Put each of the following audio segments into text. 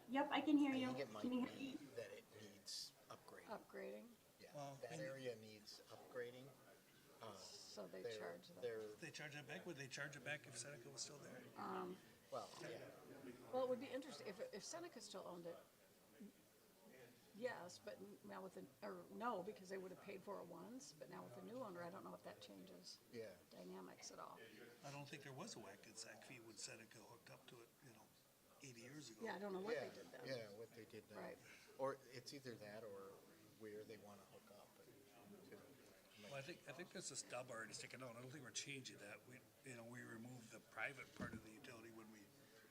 Yep, I can hear I you. think it might Can you hear be me? that it needs upgrading. Upgrading, Yeah, Well, that and- area needs upgrading. so they charge them. They're, They charge that back, would they charge it back if Seneca was still there? well, yeah, Well, it would be interesting, if Seneca still owned it, yes, but now with the, or no, because they would have paid for it once, but now with the new owner, I don't know if that changes yeah. dynamics at all. I don't think there was a whack and sack fee when Seneca hooked up to it, 80 years ago. Yeah, I don't know what Yeah, they did then. yeah, what they did now. Right. Or it's either that or where they want to hook up. Well, I think there's a stub already sticking out. I don't think we're changing that. We removed the private part of the utility when we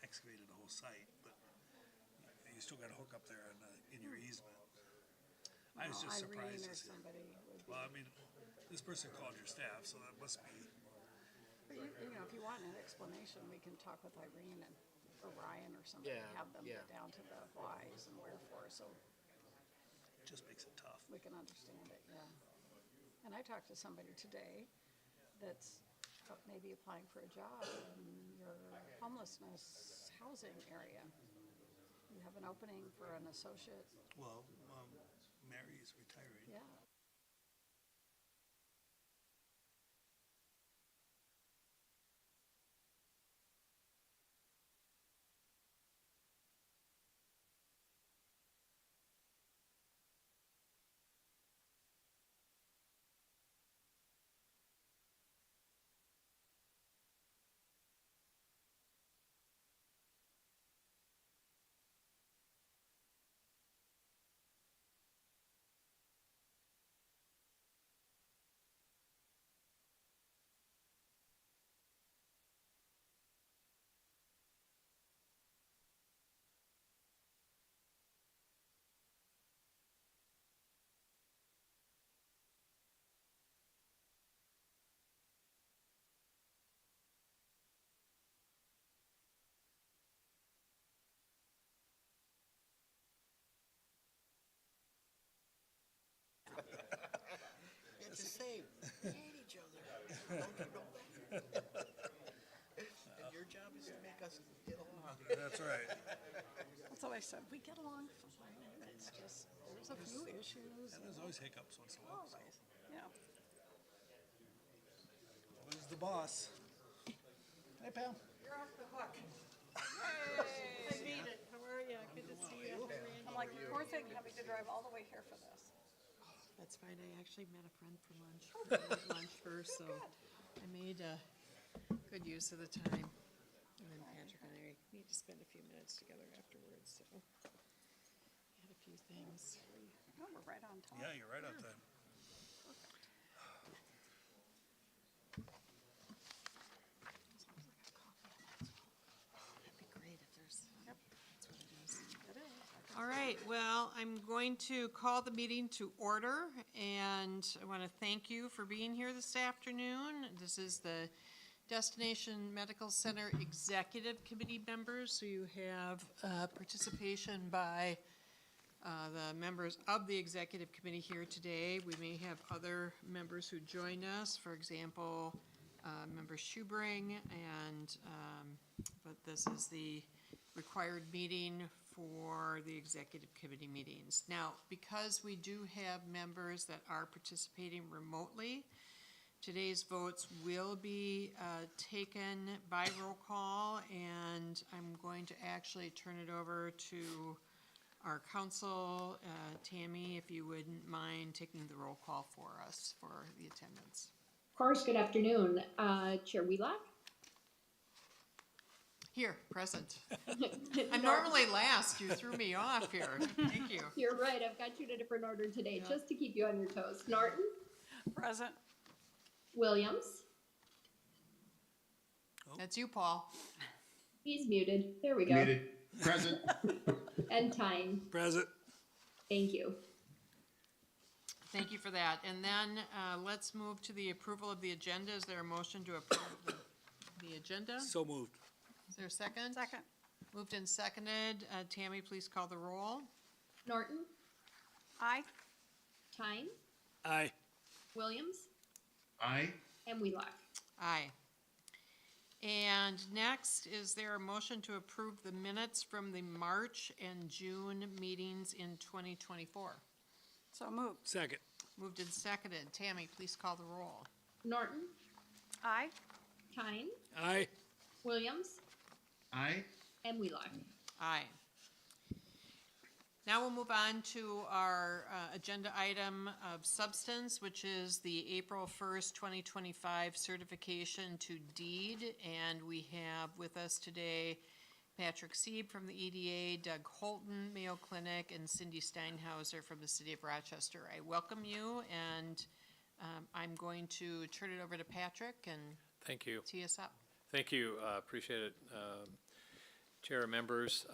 excavated the whole site, but you still got to hook up there in your easement. I was Well, just Irene surprised or to see. somebody would be. Well, I mean, this person called your staff, so that must be, But if you want an explanation, we can talk with Irene or Ryan or somebody, Yeah, have them yeah. get down to the whys and wherefore, so just makes it tough. we can understand it, yeah. And I talked to somebody today that's maybe applying for a job in your homelessness housing area. You have an opening for an associate, Well, Mary's retiring. yeah. It's the same. We hate each other. Don't you know that? And your job is to make us get along. That's right. That's what I said, we get along fine, it's just, there's a few issues, And there's always hiccups once in a while, so. always, yeah. Where's the boss? Hey, Pam. You're off the hook. I beat it. How are you? Good to see you. I'm like, poor thing having to drive all the way here for this. That's fine. I actually met a friend for lunch. We had lunch first, so I made good use of the time. And then Patrick and I need to spend a few minutes together afterwards, so had a few things. Oh, we're right on time. Yeah, you're right on time. As long as I got coffee, I might as well. That'd be great if there's, Yep, that's what it is. it is. All right, well, I'm going to call the meeting to order, and I want to thank you for being here this afternoon. This is the Destination Medical Center Executive Committee members, so you have participation by the members of the Executive Committee here today. We may have other members who join us, for example, Member Schubring, and, but this is the required meeting for the executive committee meetings. Now, because we do have members that are participating remotely, today's votes will be taken by roll call, and I'm going to actually turn it over to our council, Tammy, if you wouldn't mind taking the roll call for us for the attendance. Of course, good afternoon. Chair Wheelock? Here, present. I'm normally last. You threw me off here. Thank you. You're right, I've got you in a different order today, just to keep you on your toes. Norton? Present. Williams? That's you, Paul. He's muted. There we go. Muted. Present. And Tyne. Present. Thank you. Thank you for that. And then let's move to the approval of the agenda. Is there a motion to approve the agenda? So moved. Is there a second? Second. Moved and seconded. Tammy, please call the roll. Norton? Aye. Tyne? Aye. Williams? Aye. And Wheelock. Aye. And next, is there a motion to approve the minutes from the March and June meetings in 2024? So moved. Second. Moved and seconded. Tammy, please call the roll. Norton, Aye. Tyne, Aye. Williams, Aye. and Wheelock. Aye. Now we'll move on to our agenda item of substance, which is the April 1st, 2025 certification to deed. And we have with us today Patrick Sieb from the EDA, Doug Holton, Mayo Clinic, and Cindy Steinhauser from the City of Rochester. I welcome you, and I'm going to turn it over to Patrick and Thank you. tee us up. Thank you. Appreciate it. Chair and members,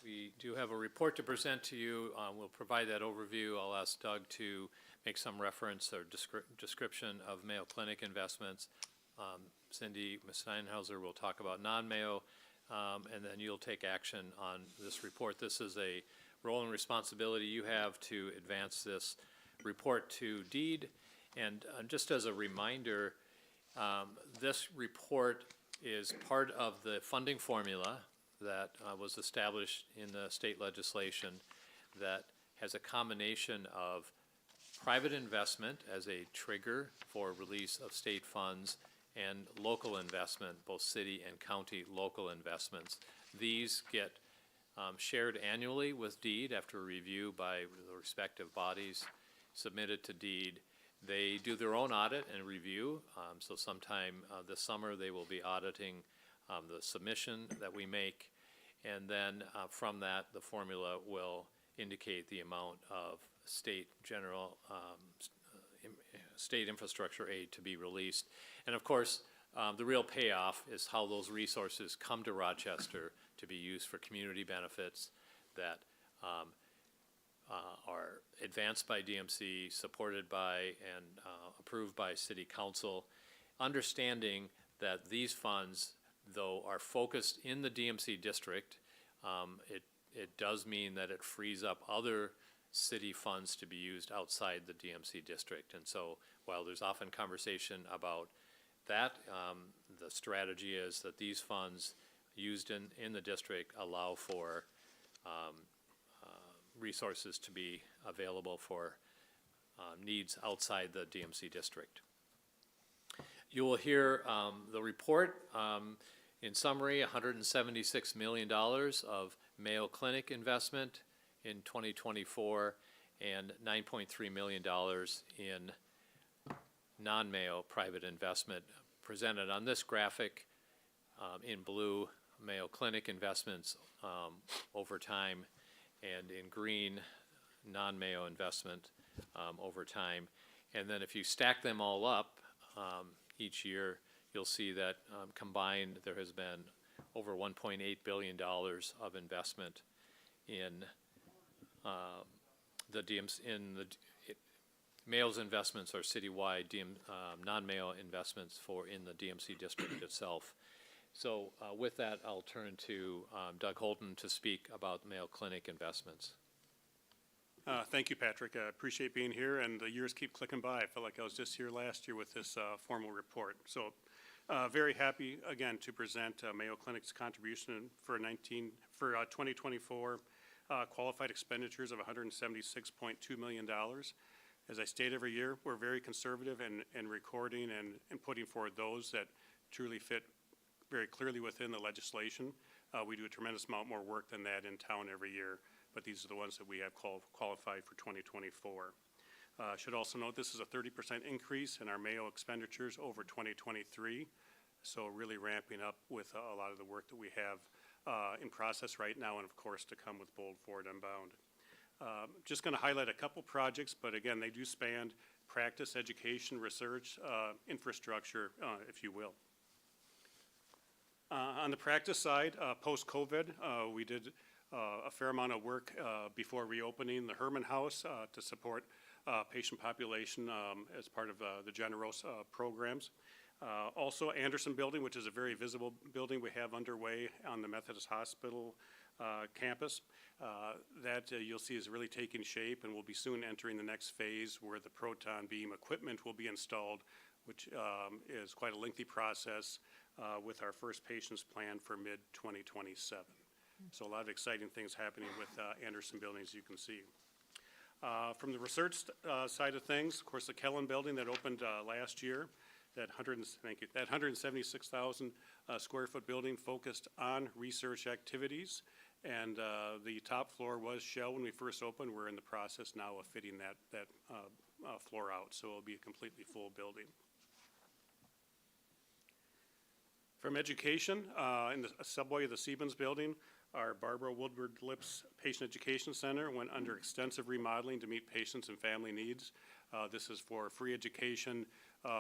we do have a report to present to you. We'll provide that overview. I'll ask Doug to make some reference or description of Mayo Clinic investments. Cindy Steinhauser will talk about non-Mayo, and then you'll take action on this report. This is a role and responsibility you have to advance this report to deed. And just as a reminder, this report is part of the funding formula that was established in the state legislation that has a combination of private investment as a trigger for release of state funds and local investment, both city and county local investments. These get shared annually with deed after a review by the respective bodies, submitted to deed. They do their own audit and review, so sometime this summer they will be auditing the submission that we make, and then from that the formula will indicate the amount of state state infrastructure aid to be released. And of course, the real payoff is how those resources come to Rochester to be used for community benefits that are advanced by DMC, supported by and approved by City Council, understanding that these funds, though, are focused in the DMC district. It does mean that it frees up other city funds to be used outside the DMC district. And so while there's often conversation about that, the strategy is that these funds used in the district allow for resources to be available for needs outside the DMC district. You will hear the report. In summary, $176 million of Mayo Clinic investment in 2024 and $9.3 million in non-Mayo private investment. Presented on this graphic in blue, Mayo Clinic investments over time, and in green, non-Mayo investment over time. And then if you stack them all up each year, you'll see that combined there has been over $1.8 billion of investment in the DMC. Mayo's investments are citywide, non-Mayo investments in the DMC district itself. So with that, I'll turn to Doug Holton to speak about Mayo Clinic investments. Thank you, Patrick. I appreciate being here, and the years keep clicking by. I felt like I was just here last year with this formal report. So very happy, again, to present Mayo Clinic's contribution for 2024 qualified expenditures of $176.2 million. As I state every year, we're very conservative in recording and putting forward those that truly fit very clearly within the legislation. We do a tremendous amount more work than that in town every year, but these are the ones that we have qualified for 2024. Should also note this is a 30% increase in our Mayo expenditures over 2023, so really ramping up with a lot of the work that we have in process right now, and of course to come with Bold Forward Unbound. Just going to highlight a couple projects, but again, they do span practice, education, research, infrastructure, if you will. On the practice side, post-COVID, we did a fair amount of work before reopening the Herman House to support patient population as part of the Generos programs. Also, Anderson Building, which is a very visible building we have underway on the Methodist Hospital campus. That you'll see is really taking shape, and we'll be soon entering the next phase where the proton beam equipment will be installed, which is quite a lengthy process. with our first patients planned for mid-2027. So a lot of exciting things happening with Anderson Building, as you can see. From the research side of things, of course, the Kellen Building that opened last year, that 176,000 square foot building focused on research activities. And the top floor was shell when we first opened. We're in the process now of fitting that floor out, so it'll be a completely full building. From education, in the subway of the Siebens Building, our Barbara Woodward Lips Patient Education Center went under extensive remodeling to meet patients and family needs. This is for free education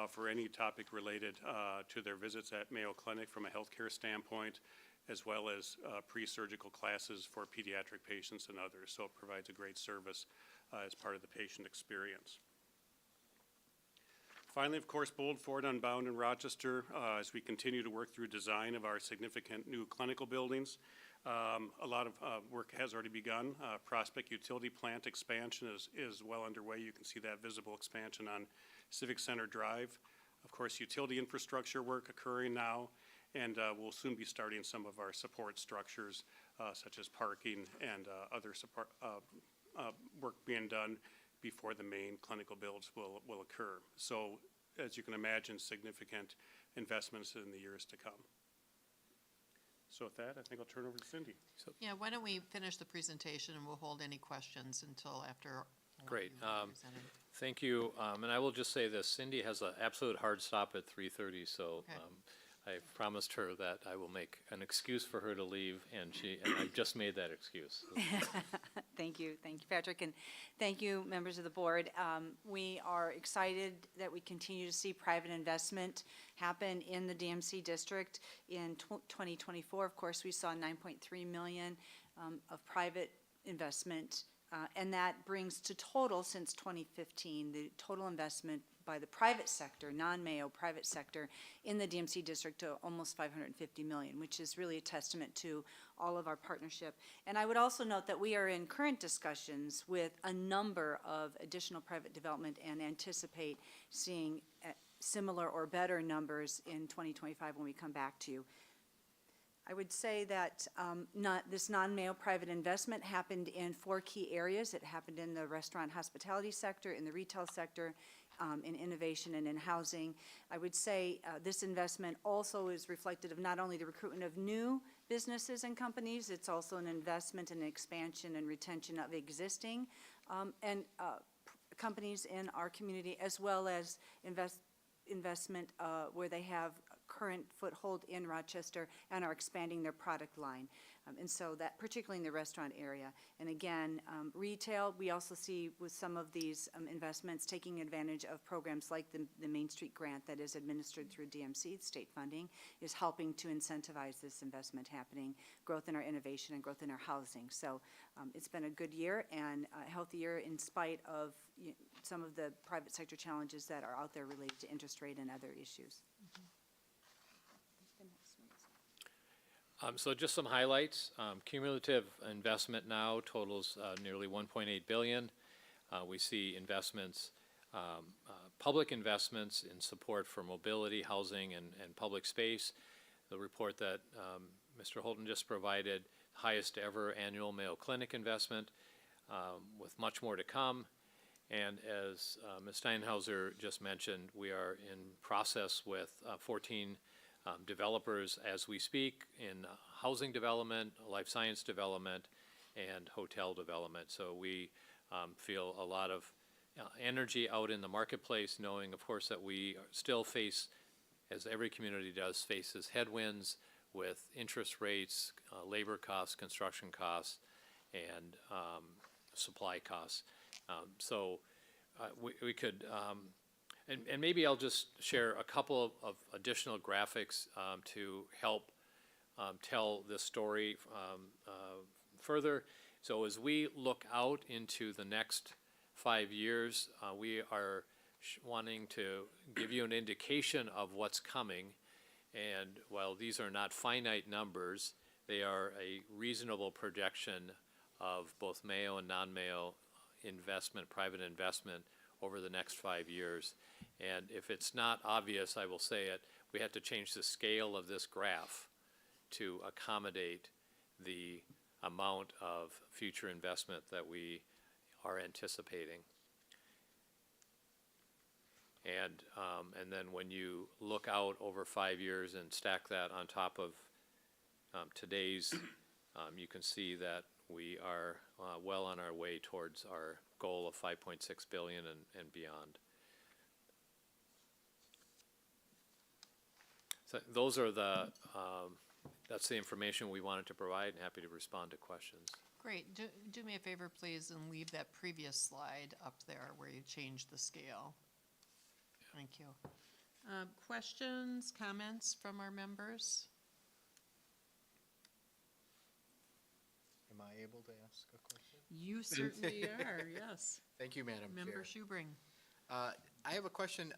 for any topic related to their visits at Mayo Clinic from a healthcare standpoint, as well as pre-surgical classes for pediatric patients and others. So it provides a great service as part of the patient experience. Finally, of course, Bold Ford Unbound in Rochester, as we continue to work through design of our significant new clinical buildings. A lot of work has already begun. Prospect Utility Plant expansion is well underway. You can see that visible expansion on Civic Center Drive. Of course, utility infrastructure work occurring now, and we'll soon be starting some of our support structures, such as parking and other support work being done before the main clinical builds will occur. So, as you can imagine, significant investments in the years to come. So with that, I think I'll turn over to Cindy. Yeah, why don't we finish the presentation and we'll hold any questions until after. Great. you presented. Thank you, and I will just say this, Cindy has an absolute hard stop at 3:30, so Okay. I promised her that I will make an excuse for her to leave, and I just made that excuse. Thank you, Patrick, and thank you, members of the board. We are excited that we continue to see private investment happen in the DMC district. In 2024, of course, we saw 9.3 million of private investment, and that brings to total, since 2015, the total investment by the private sector, non-Mayo private sector, in the DMC district to almost 550 million, which is really a testament to all of our partnership. And I would also note that we are in current discussions with a number of additional private development and anticipate seeing similar or better numbers in 2025 when we come back to you. I would say that this non-Mayo private investment happened in 4 key areas. It happened in the restaurant hospitality sector, in the retail sector, in innovation and in housing. I would say this investment also is reflective of not only the recruitment of new businesses and companies, it's also an investment in expansion and retention of existing companies in our community, as well as investment where they have current foothold in Rochester and are expanding their product line. And so that, particularly in the restaurant area. And again, retail, we also see with some of these investments taking advantage of programs like the Main Street Grant that is administered through DMC, state funding, is helping to incentivize this investment happening, growth in our innovation and growth in our housing. So it's been a good year and a healthy year in spite of some of the private sector challenges that are out there related to interest rate and other issues. So just some highlights. Cumulative investment now totals nearly 1.8 billion. We see investments, public investments in support for mobility, housing, and public space. The report that Mr. Holton just provided, highest ever annual Mayo Clinic investment, with much more to come. And as Ms. Steinhauser just mentioned, we are in process with 14 developers as we speak in housing development, life science development, and hotel development. So we feel a lot of energy out in the marketplace, knowing, of course, that we still face, as every community does, faces headwinds with interest rates, labor costs, construction costs, and supply costs. So we could and maybe I'll just share a couple of additional graphics to help tell this story further. So as we look out into the next 5 years, we are wanting to give you an indication of what's coming. And while these are not finite numbers, they are a reasonable projection of both Mayo and non-Mayo investment, private investment, over the next 5 years. And if it's not obvious, I will say it, we had to change the scale of this graph to accommodate the amount of future investment that we are anticipating. And then when you look out over 5 years and stack that on top of today's, you can see that we are well on our way towards our goal of 5.6 billion and beyond. So those are the, that's the information we wanted to provide, and happy to respond to questions. Great. Do me a favor, please, and leave that previous slide up there where you changed the scale. Thank you. Questions, comments from our members? Am I able to ask a question? You certainly are, yes. Thank you, Madam Member Chair. Schubring. I have a question.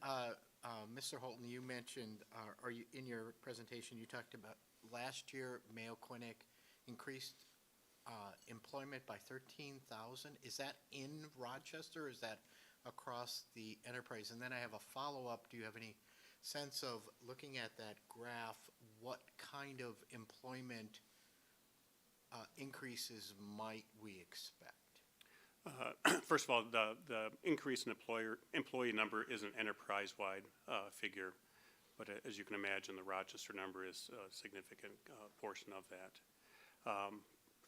Mr. Holton, you mentioned, or you, in your presentation, you talked about last year Mayo Clinic increased employment by 13,000. Is that in Rochester, or is that across the enterprise? And then I have a follow-up. Do you have any sense of, looking at that graph, what kind of employment increases might we expect? First of all, the increase in employee number is an enterprise-wide figure, but as you can imagine, the Rochester number is a significant portion of that.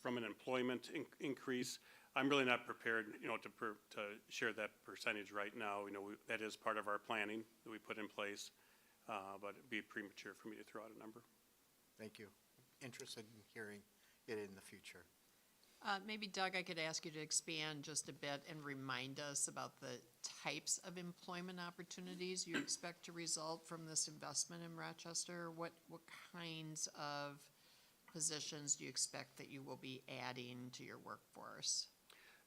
From an employment increase, I'm really not prepared, to share that percentage right now. That is part of our planning that we put in place, but it'd be premature for me to throw out a number. Thank you. Interested in hearing it in the future. Maybe Doug, I could ask you to expand just a bit and remind us about the types of employment opportunities you expect to result from this investment in Rochester. What kinds of positions do you expect that you will be adding to your workforce?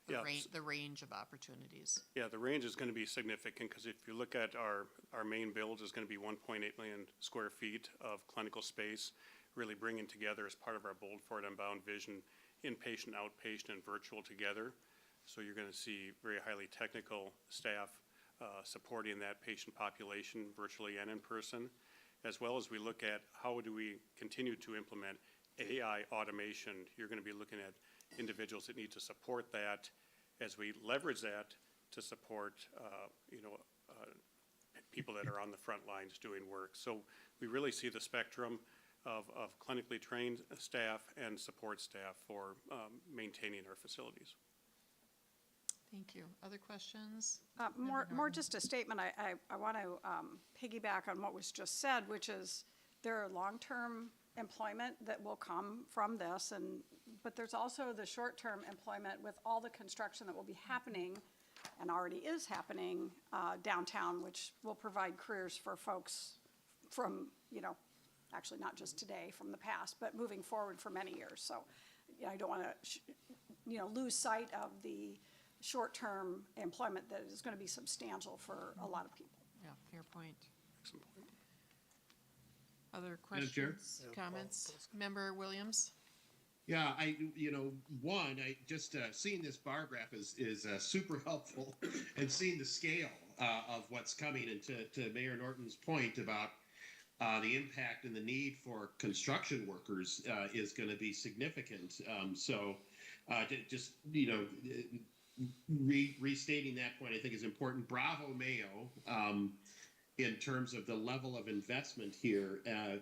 The range of opportunities. Yeah, the range is going to be significant, because if you look at our main build is going to be 1.8 million square feet of clinical space, really bringing together, as part of our Bold Forward Unbound vision, inpatient, outpatient, and virtual together. So you're going to see very highly technical staff supporting that patient population virtually and in person, as well as we look at how do we continue to implement AI automation. You're going to be looking at individuals that need to support that, as we leverage that to support people that are on the front lines doing work. So we really see the spectrum of clinically trained staff and support staff for maintaining our facilities. Thank you. Other questions? More just a statement. I want to piggyback on what was just said, which is there are long-term employment that will come from this, but there's also the short-term employment with all the construction that will be happening and already is happening downtown, which will provide careers for folks from, actually not just today, from the past, but moving forward for many years. So I don't want to, lose sight of the short-term employment that is going to be substantial for a lot of people. Yeah, fair point. Excellent point. Other Madam Chair? questions, comments? Member Williams? Yeah, seeing this bar graph is super helpful, and seeing the scale of what's coming, and to Mayor Norton's point about the impact and the need for construction workers is going to be significant. Restating that point, I think is important. Bravo, Mayo, in terms of the level of investment here. And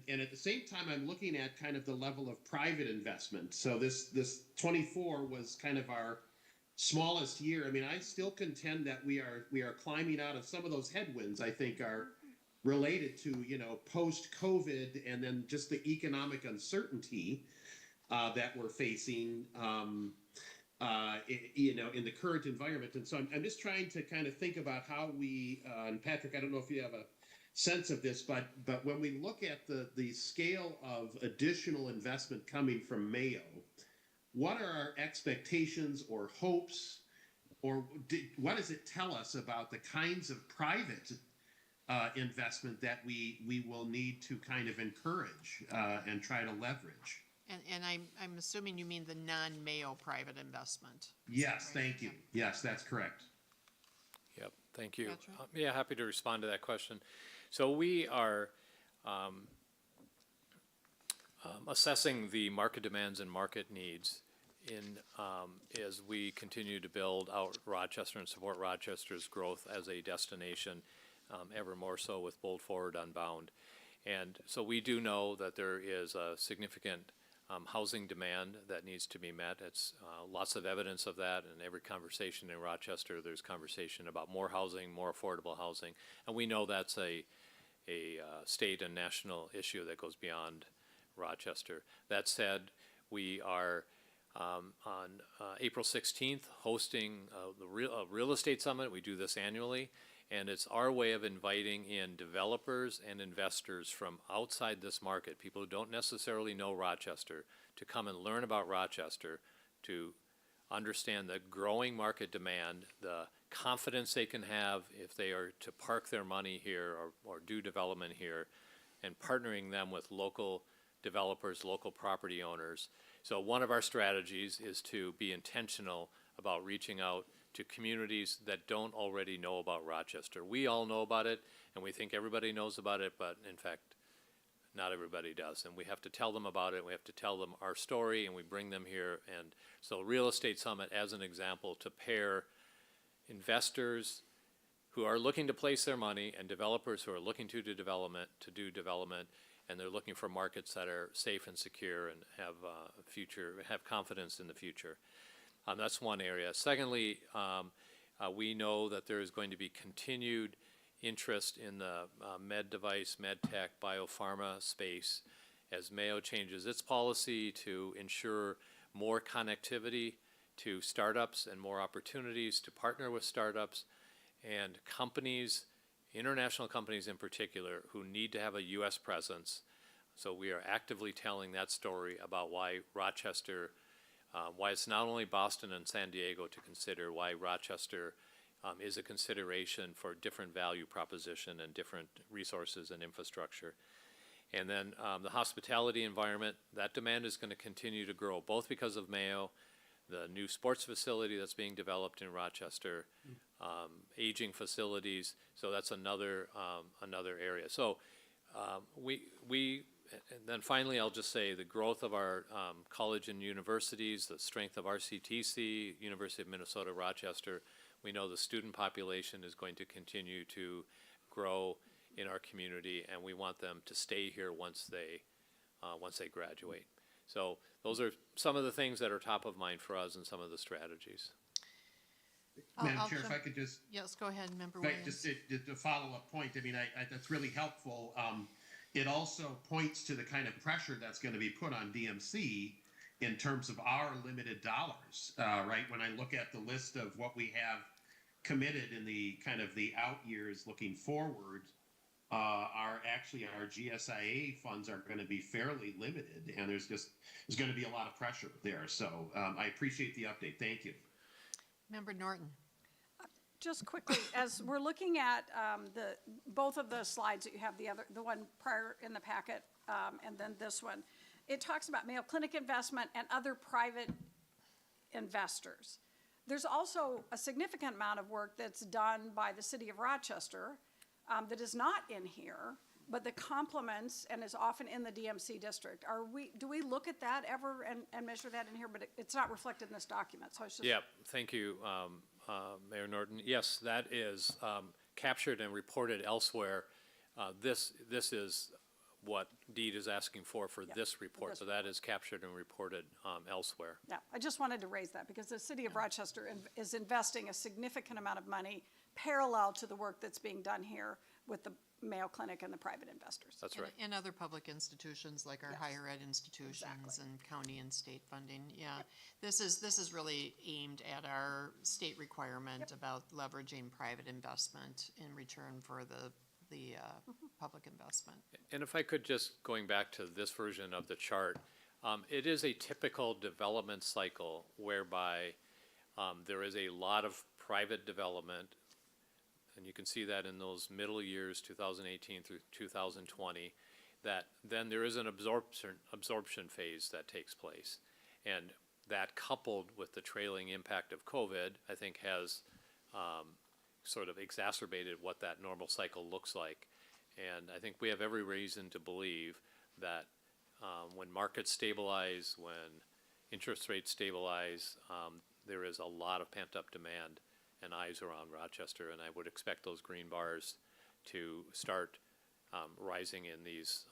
at the same time, I'm looking at kind of the level of private investment. So this 24 was kind of our smallest year. I mean, I still contend that we are climbing out of some of those headwinds. I think are related to post-COVID, and then just the economic uncertainty that we're facing. In the current environment. And so I'm just trying to kind of think about how we, and Patrick, I don't know if you have a sense of this, but when we look at the scale of additional investment coming from Mayo, what are our expectations or hopes, or what does it tell us about the kinds of private investment that we will need to kind of encourage and try to leverage? And I'm assuming you mean the non-Mayo private investment. Yes, thank you. Yes, that's correct. Yep, Thank you. Patrick? Yeah, happy to respond to that question. So we are assessing the market demands and market needs as we continue to build out Rochester and support Rochester's growth as a destination, ever more so with Bold Forward Unbound. And so we do know that there is a significant housing demand that needs to be met. It's lots of evidence of that. In every conversation in Rochester, there's conversation about more housing, more affordable housing. And we know that's a state and national issue that goes beyond Rochester. That said, we are on April 16th hosting a real estate summit. We do this annually, and it's our way of inviting in developers and investors from outside this market, people who don't necessarily know Rochester, to come and learn about Rochester, to understand the growing market demand, the confidence they can have if they are to park their money here or do development here, and partnering them with local developers, local property owners. So one of our strategies is to be intentional about reaching out to communities that don't already know about Rochester. We all know about it, and we think everybody knows about it, but in fact, not everybody does. And we have to tell them about it, we have to tell them our story, and we bring them here. And so Real Estate Summit, as an example, to pair investors who are looking to place their money and developers who are looking to do development, and they're looking for markets that are safe and secure and have confidence in the future. That's one area. Secondly, we know that there is going to be continued interest in the med device, med tech, biopharma space as Mayo changes its policy to ensure more connectivity to startups and more opportunities to partner with startups and companies, international companies in particular, who need to have a U.S. presence. So we are actively telling that story about why Rochester, why it's not only Boston and San Diego to consider, why Rochester is a consideration for different value proposition and different resources and infrastructure. And then the hospitality environment, that demand is going to continue to grow, both because of Mayo, the new sports facility that's being developed in Rochester, aging facilities. So that's another area. So and then finally, I'll just say the growth of our college and universities, the strength of RCTC, University of Minnesota, Rochester. We know the student population is going to continue to grow in our community, and we want them to stay here once they graduate. So those are some of the things that are top of mind for us and some of the strategies. Madam Chair, if I could just, Yes, go ahead, Member right, Williams. just a follow-up point. I mean, that's really helpful. It also points to the kind of pressure that's going to be put on DMC in terms of our limited dollars, right? When I look at the list of what we have committed in the kind of the out years looking forward, our GSIA funds are going to be fairly limited, and there's going to be a lot of pressure there. So I appreciate the update. Thank you. Member Norton. Just quickly, as we're looking at both of the slides that you have, the one prior in the packet, and then this one, it talks about Mayo Clinic investment and other private investors. There's also a significant amount of work that's done by the city of Rochester that is not in here, but that complements and is often in the DMC district. Do we look at that ever and measure that in here? But it's not reflected in this document, so it's just. Yeah, thank you, Mayor Norton. Yes, that is captured and reported elsewhere. This is what DEED is asking for this report, so that is captured and reported elsewhere. Yeah, I just wanted to raise that because the city of Rochester is investing a significant amount of money parallel to the work that's being done here with the Mayo Clinic and the private investors. That's right. And other public institutions like our Yes. higher ed institutions Exactly. and county and state funding. Yeah, yep. This is really aimed at our state requirement about leveraging private investment in return for the public investment. And if I could just, going back to this version of the chart, it is a typical development cycle whereby there is a lot of private development, and you can see that in those middle years, 2018 through 2020, that then there is an absorption phase that takes place. And that, coupled with the trailing impact of COVID, I think has sort of exacerbated what that normal cycle looks like. And I think we have every reason to believe that when markets stabilize, when interest rates stabilize, there is a lot of pent-up demand and eyes around Rochester, and I would expect those green bars to start rising in these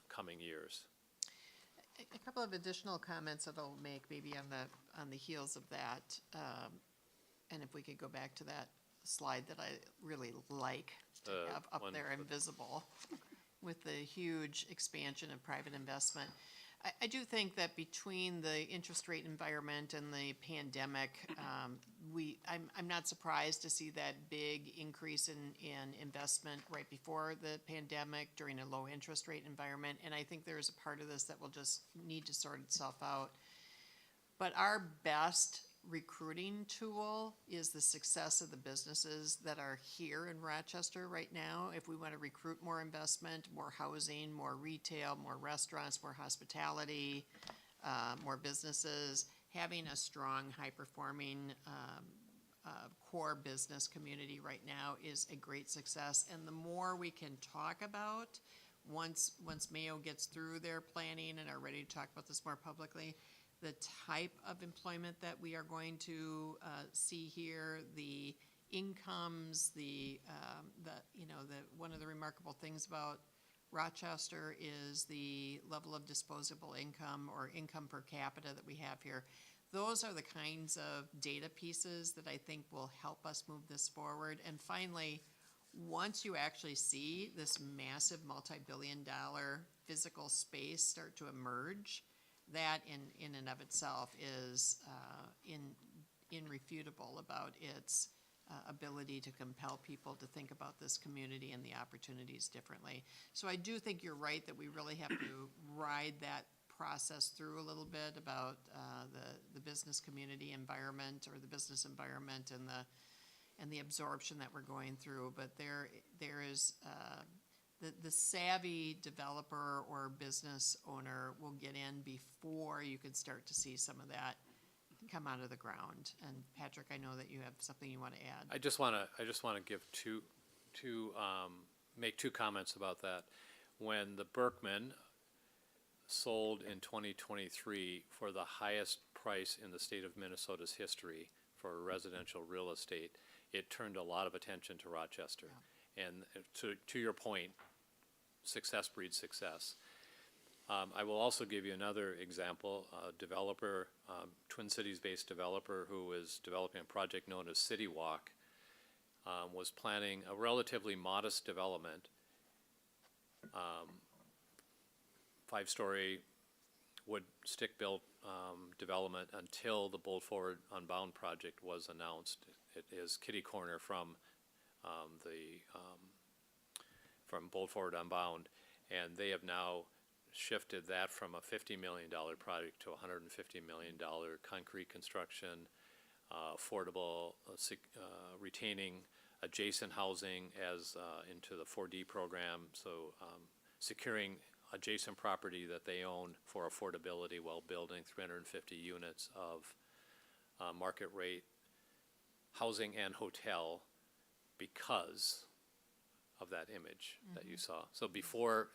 coming years. A couple of additional comments that I'll make maybe on the heels of that. And if we could go back to that slide that I really like to have up one there, invisible, with the huge expansion of private investment. I do think that between the interest rate environment and the pandemic, I'm not surprised to see that big increase in investment right before the pandemic during a low interest rate environment. And I think there's a part of this that will just need to sort itself out. But our best recruiting tool is the success of the businesses that are here in Rochester right now. If we want to recruit more investment, more housing, more retail, more restaurants, more hospitality, more businesses, having a strong, high-performing core business community right now is a great success. And the more we can talk about, once Mayo gets through their planning and are ready to talk about this more publicly, the type of employment that we are going to see here, the incomes, one of the remarkable things about Rochester is the level of disposable income or income per capita that we have here. Those are the kinds of data pieces that I think will help us move this forward. And finally, once you actually see this massive multi-billion-dollar physical space start to emerge, that in and of itself is irrefutable about its ability to compel people to think about this community and the opportunities differently. So I do think you're right that we really have to ride that process through a little bit about the business community environment or the business environment and the absorption that we're going through. But there is the savvy developer or business owner will get in before you can start to see some of that come out of the ground. And Patrick, I know that you have something you want to add. I just want to give make two comments about that. When the Berkman sold in 2023 for the highest price in the state of Minnesota's history for residential real estate, it turned a lot of attention to Rochester. Yeah. And to your point, success breeds success. I will also give you another example. A developer, Twin Cities-based developer who is developing a project known as City Walk, was planning a relatively modest development, 5-story wood stick-built development until the Bold Forward Unbound project was announced. It is kitty corner from Bold Forward Unbound, and they have now shifted that from a $50 million project to a $150 million concrete construction, affordable, retaining adjacent housing as into the 4D program, so securing adjacent property that they own for affordability while building 350 units of market rate housing and hotel because of that image that you saw. So before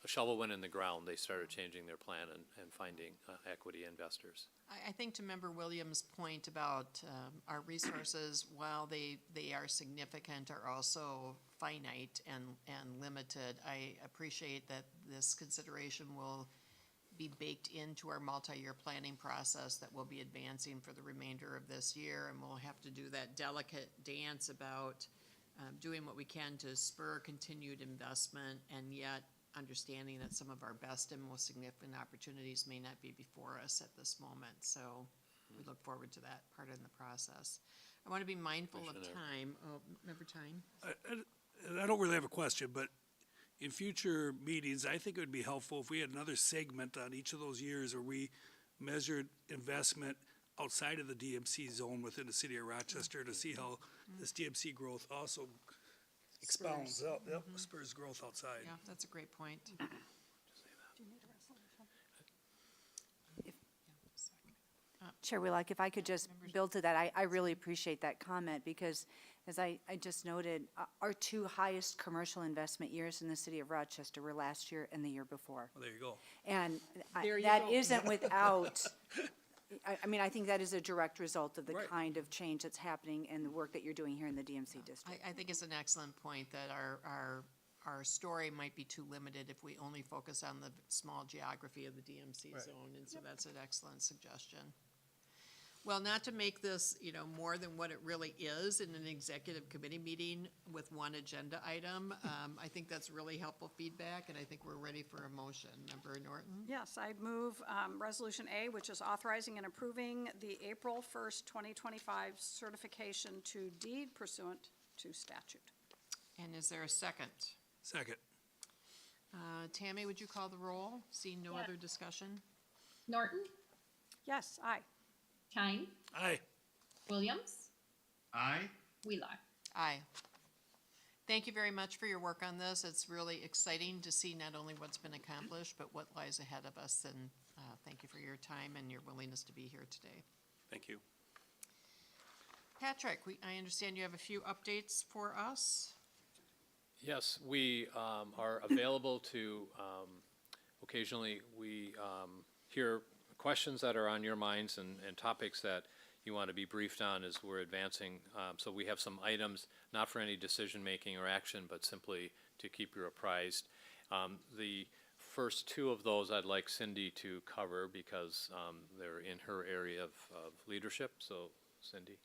a shovel went in the ground, they started changing their plan and finding equity investors. I think to Member Williams' point about our resources, while they are significant, are also finite and limited. I appreciate that this consideration will be baked into our multi-year planning process that we'll be advancing for the remainder of this year, and we'll have to do that delicate dance about doing what we can to spur continued investment, and yet understanding that some of our best and most significant opportunities may not be before us at this moment. So we look forward to that part in the process. I want to be mindful of time. Oh, Member Tyne? I don't really have a question, but in future meetings, I think it would be helpful if we had another segment on each of those years where we measured investment outside of the DMC zone within the city of Rochester to see how this DMC growth also expounds out, spurs growth outside. Yeah, that's a great point. Chair Willock, if I could just build to that, I really appreciate that comment because as I just noted, our two highest commercial investment years in the city of Rochester were last year and the year before. Well, there you go. And There you that go. isn't without, I mean, I think that is a direct result of the Right. kind of change that's happening and the work that you're doing here in the DMC district. I think it's an excellent point that our story might be too limited if we only focus on the small geography of the DMC Right. zone, and so that's an excellent suggestion. Well, not to make this, more than what it really is in an executive committee meeting with one agenda item, I think that's really helpful feedback, and I think we're ready for a motion. Member Norton? Yes, I move Resolution A, which is authorizing and approving the April 1st, 2025 certification to deed pursuant to statute. And is there a second? Second. Tammy, would you call the roll? Seeing no Yeah. other discussion? Norton, Yes, aye. Tyne, Aye. Williams, Aye. Wheelock. Aye. Thank you very much for your work on this. It's really exciting to see not only what's been accomplished, but what lies ahead of us, and thank you for your time and your willingness to be here today. Thank you. Patrick, I understand you have a few updates for us. Yes, we are available to, occasionally, we hear questions that are on your minds and topics that you want to be briefed on as we're advancing. So we have some items, not for any decision-making or action, but simply to keep you apprised. The first two of those I'd like Cindy to cover because they're in her area of leadership. So Cindy.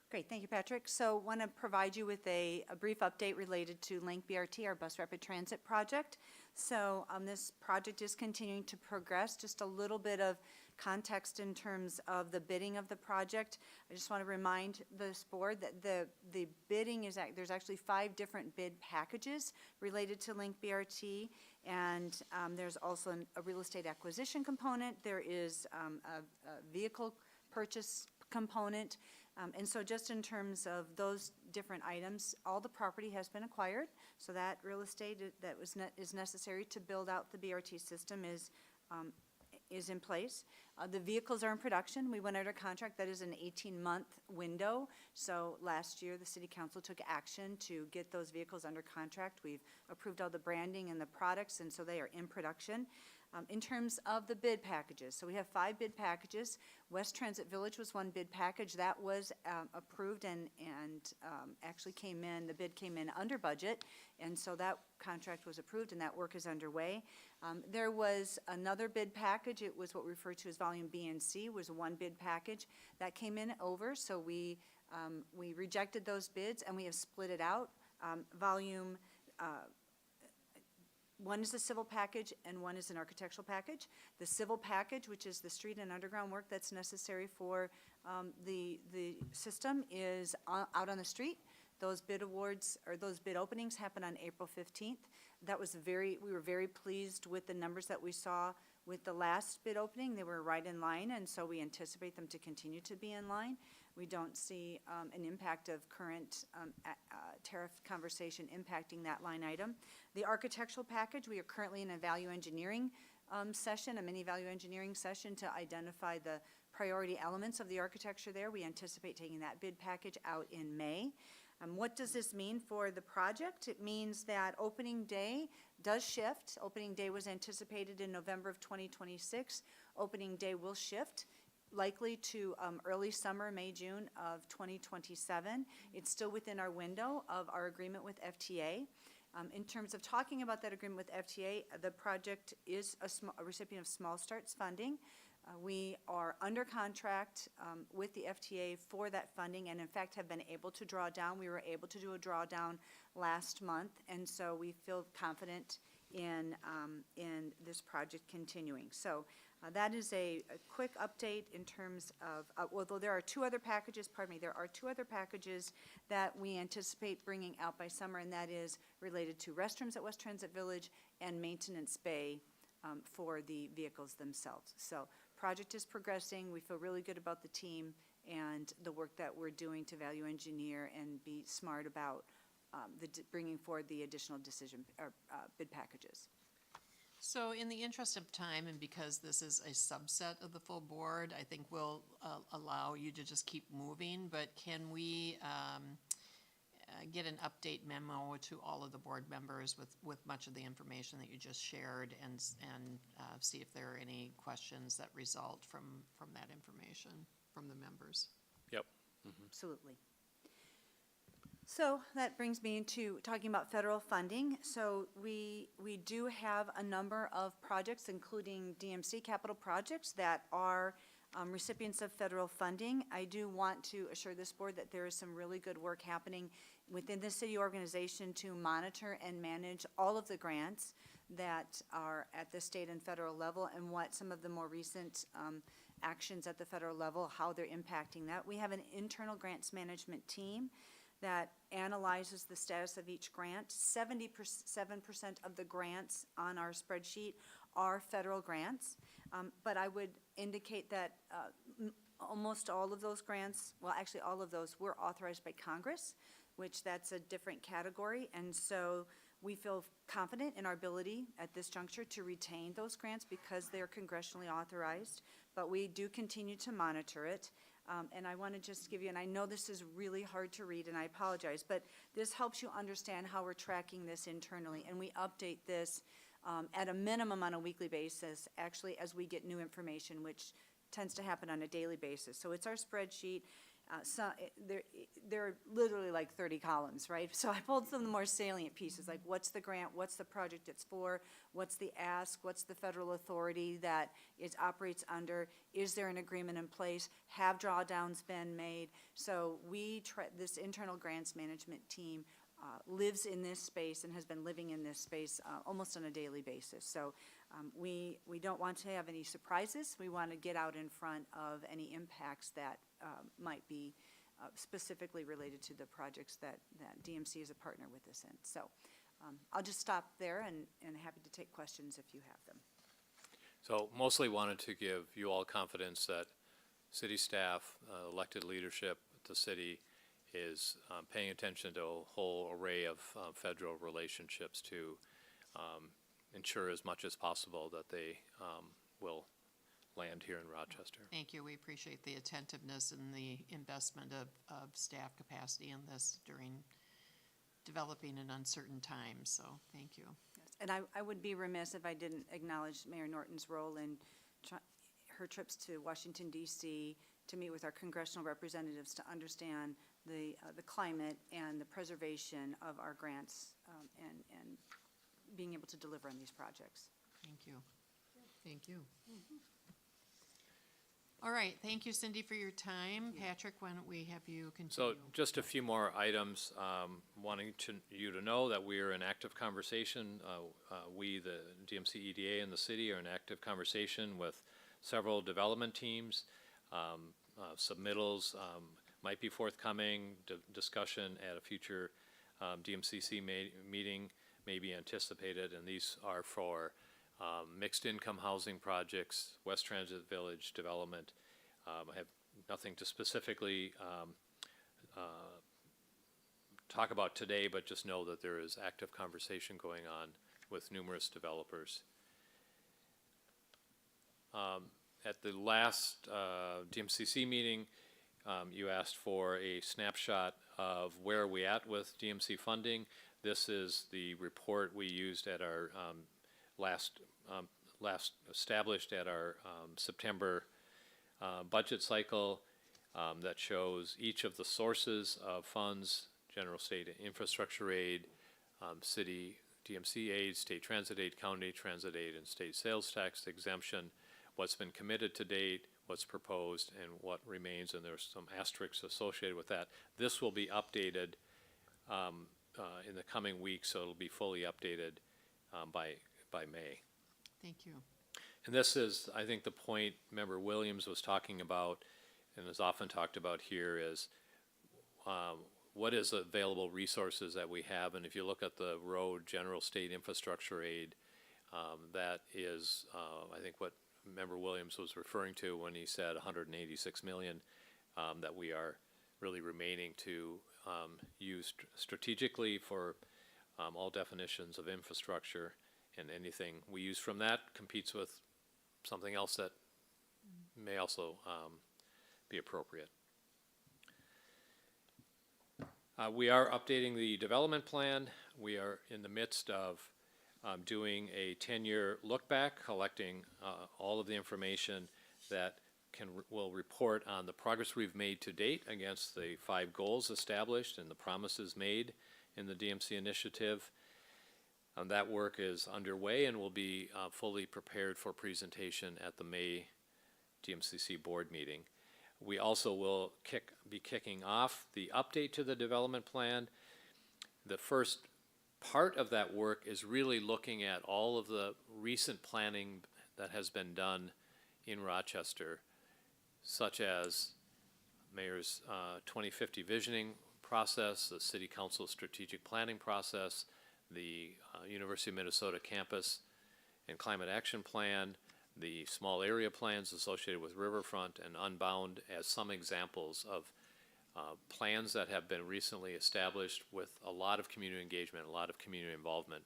Great, thank you, Patrick. So want to provide you with a brief update related to Link BRT, our bus rapid transit project. So this project is continuing to progress. Just a little bit of context in terms of the bidding of the project. I just want to remind this board that the bidding is, there's actually 5 different bid packages related to Link BRT, and there's also a real estate acquisition component. There is a vehicle purchase component. And so just in terms of those different items, all the property has been acquired. So that real estate that is necessary to build out the BRT system is in place. The vehicles are in production. We went under contract. That is an 18-month window. So last year, the city council took action to get those vehicles under contract. We've approved all the branding and the products, and so they are in production. In terms of the bid packages, so we have 5 bid packages. West Transit Village was one bid package. That was approved and actually the bid came in under budget, and so that contract was approved and that work is underway. There was another bid package. It was what we refer to as Volume B and C, was one bid package. That came in over, so we rejected those bids and we have split it out. One is the civil package and one is an architectural package. The civil package, which is the street and underground work that's necessary for the system, is out on the street. Those bid awards or those bid openings happen on April 15th. We were very pleased with the numbers that we saw with the last bid opening. They were right in line, and so we anticipate them to continue to be in line. We don't see an impact of current tariff conversation impacting that line item. The architectural package, we are currently in a value engineering session, a mini value engineering session to identify the priority elements of the architecture there. We anticipate taking that bid package out in May. What does this mean for the project? It means that opening day does shift. Opening day was anticipated in November of 2026. Opening day will shift, likely to early summer, May, June of 2027. It's still within our window of our agreement with FTA. In terms of talking about that agreement with FTA, the project is a recipient of Small Starts funding. We are under contract with the FTA for that funding and in fact have been able to draw down. We were able to do a drawdown last month, and so we feel confident in this project continuing. So that is a quick update in terms of, although there are 2 other packages, there are 2 other packages that we anticipate bringing out by summer, and that is related to restrooms at West Transit Village and maintenance bay for the vehicles themselves. So project is progressing. We feel really good about the team and the work that we're doing to value engineer and be smart about bringing forward the additional bid packages. So in the interest of time, and because this is a subset of the full board, I think we'll allow you to just keep moving, but can we get an update memo to all of the board members with much of the information that you just shared and see if there are any questions that result from that information from the members. Yep. Absolutely. So that brings me into talking about federal funding. So we do have a number of projects, including DMC capital projects, that are recipients of federal funding. I do want to assure this board that there is some really good work happening within the city organization to monitor and manage all of the grants that are at the state and federal level, and what some of the more recent actions at the federal level, how they're impacting that. We have an internal grants management team that analyzes the status of each grant. 77% of the grants on our spreadsheet are federal grants, but I would indicate that almost all of those grants, well, actually all of those were authorized by Congress, which that's a different category, and so we feel confident in our ability at this juncture to retain those grants because they're congressionally authorized, but we do continue to monitor it. And I want to just give you, and I know this is really hard to read, and I apologize, but this helps you understand how we're tracking this internally, and we update this at a minimum on a weekly basis, actually, as we get new information, which tends to happen on a daily basis. So it's our spreadsheet. There are literally like 30 columns, right? So I pulled some of the more salient pieces, like what's the grant, what's the project it's for, what's the ask, what's the federal authority that it operates under, is there an agreement in place, have drawdowns been made? So this internal grants management team lives in this space and has been living in this space almost on a daily basis. So we don't want to have any surprises. We want to get out in front of any impacts that might be specifically related to the projects that DMC is a partner with us in. So I'll just stop there and happy to take questions if you have them. So mostly wanted to give you all confidence that city staff, elected leadership at the city is paying attention to a whole array of federal relationships to ensure as much as possible that they will land here in Rochester. Thank you. We appreciate the attentiveness and the investment of staff capacity in this during developing an uncertain time, so thank you. Yes. And I would be remiss if I didn't acknowledge Mayor Norton's role in her trips to Washington, D.C. to meet with our congressional representatives to understand the climate and the preservation of our grants and being able to deliver on these projects. Thank you. Thank you. All right, thank you, Cindy, for your time. Patrick, why don't we have you continue? So just a few more items, wanting you to know that we are in active conversation. We, the DMC EDA and the city, are in active conversation with several development teams. Submittals might be forthcoming. Discussion at a future DMCC meeting may be anticipated, and these are for mixed income housing projects, West Transit Village development. I have nothing to specifically talk about today, but just know that there is active conversation going on with numerous developers. At the last DMCC meeting, you asked for a snapshot of where we at with DMC funding. This is the report we used at our last established at our September budget cycle that shows each of the sources of funds: general state infrastructure aid, city DMC aid, state transit aid, county transit aid, and state sales tax exemption, what's been committed to date, what's proposed, and what remains, and there's some asterisks associated with that. This will be updated in the coming weeks, so it'll be fully updated by May. Thank you. And this is, I think, the point Member Williams was talking about, and is often talked about here, is what is available resources that we have. And if you look at the road general state infrastructure aid, that is, I think, what Member Williams was referring to when he said 186 million that we are really remaining to use strategically for all definitions of infrastructure, and anything we use from that competes with something else that may also be appropriate. We are updating the development plan. We are in the midst of doing a 10-year look back, collecting all of the information that will report on the progress we've made to date against the 5 goals established and the promises made in the DMC initiative. That work is underway and will be fully prepared for presentation at the May DMCC board meeting. We also will be kicking off the update to the development plan. The first part of that work is really looking at all of the recent planning that has been done in Rochester, such as Mayor's 2050 visioning process, the City Council strategic planning process, the University of Minnesota campus and climate action plan, the small area plans associated with Riverfront and Unbound as some examples of plans that have been recently established with a lot of community engagement, a lot of community involvement.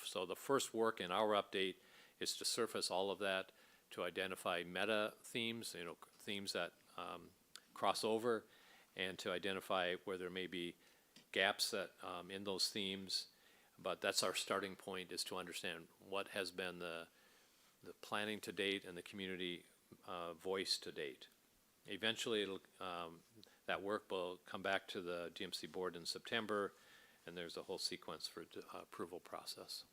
So the first work in our update is to surface all of that, to identify meta themes, themes that cross over, and to identify where there may be gaps that in those themes. But that's our starting point, is to understand what has been the planning to date and the community voice to date. Eventually, that work will come back to the DMC board in September, and there's a whole sequence for approval process.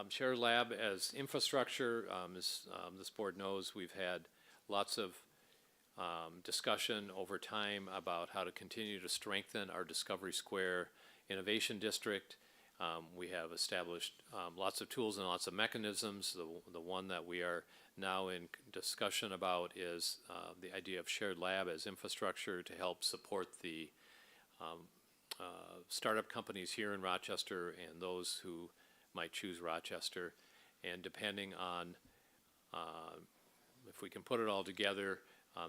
Shared lab as infrastructure, as this board knows, we've had lots of discussion over time about how to continue to strengthen our Discovery Square Innovation District. We have established lots of tools and lots of mechanisms. The one that we are now in discussion about is the idea of shared lab as infrastructure to help support the startup companies here in Rochester and those who might choose Rochester. And depending on if we can put it all together,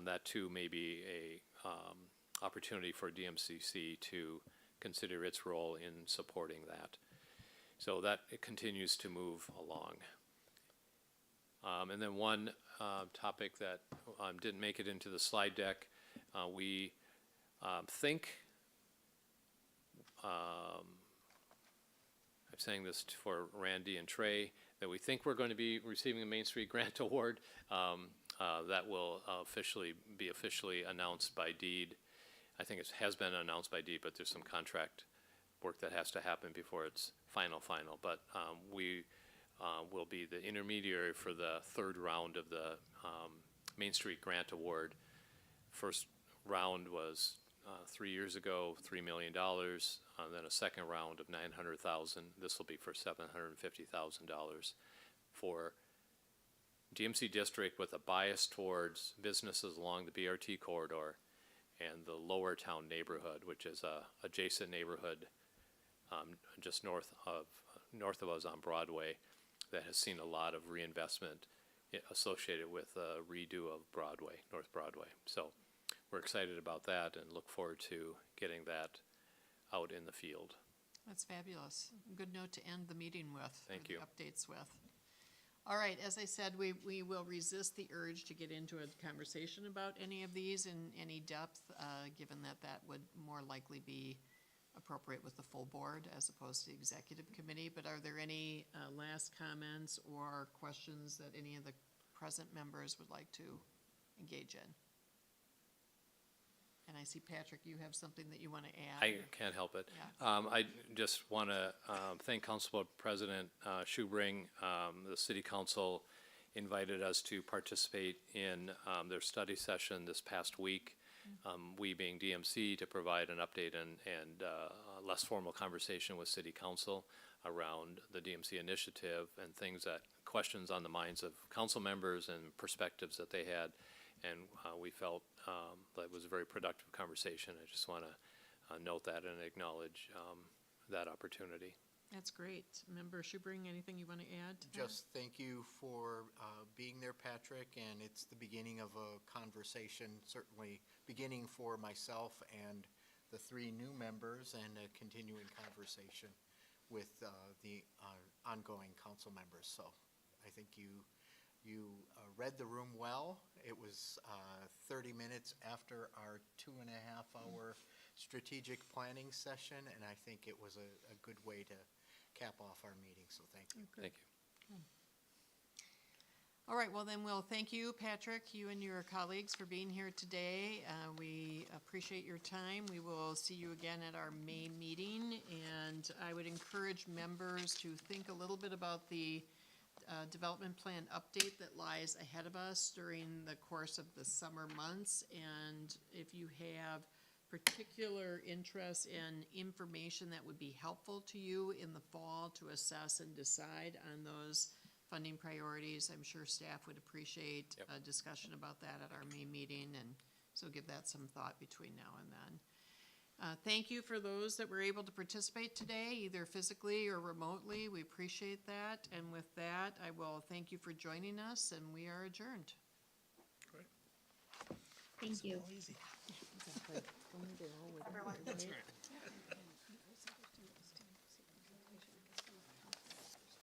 that too may be a opportunity for DMCC to consider its role in supporting that. So that it continues to move along. And then one topic that didn't make it into the slide deck, we think, I'm saying this for Randy and Trey, that we think we're going to be receiving the Main Street Grant Award. That will be officially announced by deed. I think it has been announced by deed, but there's some contract work that has to happen before it's final. But we will be the intermediary for the 3rd round of the Main Street Grant Award. First round was 3 years ago, $3 million, then a second round of $900,000. This will be for $750,000 for DMC district with a bias towards businesses along the BRT corridor and the Lower Town neighborhood, which is a adjacent neighborhood just north of us on Broadway that has seen a lot of reinvestment associated with a redo of Broadway, North Broadway. So we're excited about that and look forward to getting that out in the field. That's fabulous. Good note to end the meeting with. Thank you. Updates with. All right, as I said, we will resist the urge to get into a conversation about any of these in any depth, given that would more likely be appropriate with the full board as opposed to the executive committee. But are there any last comments or questions that any of the present members would like to engage in? And I see, Patrick, you have something that you want to add. I can't help it. Yeah. I just want to thank Council President Schubring. The City Council invited us to participate in their study session this past week. We being DMC, to provide an update and a less formal conversation with City Council around the DMC initiative and questions on the minds of council members and perspectives that they had. And we felt that it was a very productive conversation. I just want to note that and acknowledge that opportunity. That's great. Member Schubring, anything you want to add to that? Just thank you for being there, Patrick, and it's the beginning of a conversation, certainly beginning for myself and the 3 new members, and a continuing conversation with the ongoing council members. So I think you You read the room well. It was 30 minutes after our 2.5-hour strategic planning session, and I think it was a good way to cap off our meeting, so thank you. Thank you. All right, well then we'll thank you, Patrick, you and your colleagues for being here today. We appreciate your time. We will see you again at our May meeting, and I would encourage members to think a little bit about the development plan update that lies ahead of us during the course of the summer months. And if you have particular interest in information that would be helpful to you in the fall to assess and decide on those funding priorities, I'm sure staff would appreciate Yep. a discussion about that at our May meeting, and so give that some thought between now and then. Thank you for those that were able to participate today, either physically or remotely. We appreciate that. And with that, I will thank you for joining us, and we are adjourned. Thank you. Easy. That's right.